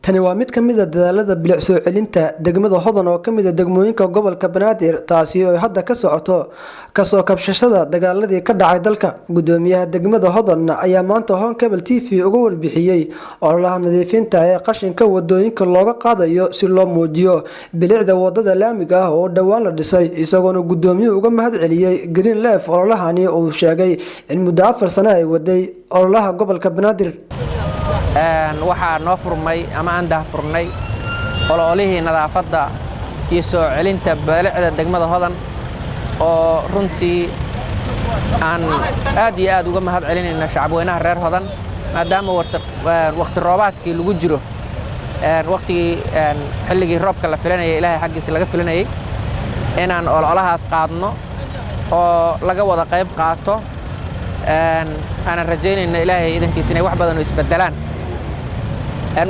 tani waa mid ka mid ah dadaalada bilic soo celinta degmada Hodan oo ka mid ah degmooyinka gobolka Banaadir taasi oo hadda ka socoto kasoo kabshashada dagaaladii ka dhacay dalka. Gudoomiyaha degmada Hodan ayaa maanta Hon Cable TV uga warbixiyay ololaha nadiifinta ee qashinka wadooyinka looga qaadayo si loo muujiyo bilicda wadada laamiga ah oo dhawaan la dhisay, isagoona gudoomiyuhu uga mahadceliyay Green Leaf ololahani oo sheegay in muddo 4 sano ay waday ololaha gobolka Banaadir. waxaa noo furmay ama aan daahfurnay ololihii nadaafadda iyo soo celinta bilicda degmada Hodan oo runtii aan aad iyo aad uga mahadcelinayna shacabweynaha reer Hodan maadaama waqti roobaadkii lagu jiro waqtigii xilligii roobka la filanayay Ilaahay xaqiisa laga filanayay inaan ololahaas qaadno oo laga wada qayb qaato aan rajaynayna Ilaahay idankiisa inay wax badan oo isbedelaan.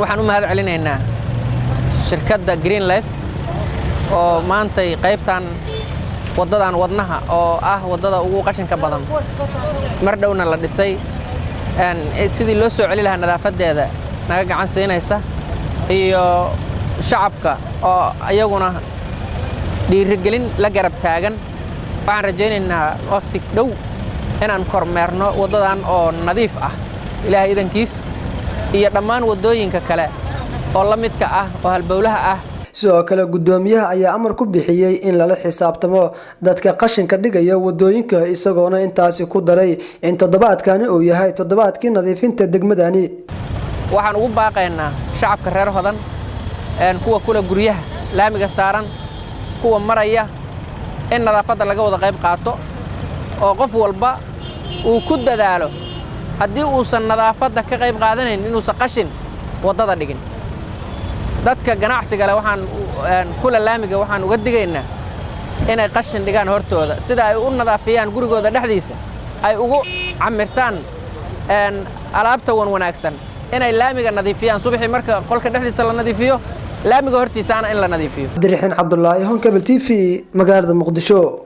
waxaan u mahadcelinaynaa shirkadda Green Leaf oo maantay qaybtan wadadan wadnaha oo ah wadada ugu qashinka badan mar dhowna la dhisay sidii loo soo celi lahaa nadaafadeeda naga gacan siinaysa iyo shacabka oo ayaguna dhiirigelin la garab taagan. waxaan rajaynaynaa waqti dhow inaan kormeerno wadadan oo nadiif ah Ilaahay idankiis iyo dhammaan wadooyinka kale oo la midka ah oo halbowlaha ah. sidoo kale gudoomiyaha ayaa amar ku bixiyay in lala xisaabtamo dadka qashinka dhigaya wadooyinka, isagoona intaasi ku daray in toddobaadkani uu yahay toddobaadkii nadiifinta degmadani. waxaan ugu baaqaynaa shacabka reer Hodan kuwa kula guryaha laamiga saaran kuwa maraya in nadaafadda laga wada qayb qaato oo qof walba uu ku dadaalo haddii uusan nadaafadda ka qayb qaadanayn inuusan qashin wadada dhigin. dadka ganacsiga leh waxaan kula laamiga waxaan uga digaynaa inay qashin dhigaan hortooda sida ay u nadaafiyaan gurigooda dhexdiisa ay ugu camirtaan alaabta wanaagsan inay laamiga nadiifiyaan subaxii marka qolka dhexdiisa la nadiifiyo laamiga hortiisa in la nadiifiyo. Abdirixin Cabdullaahi, Hon Cable TV, magaalada Muqdisho.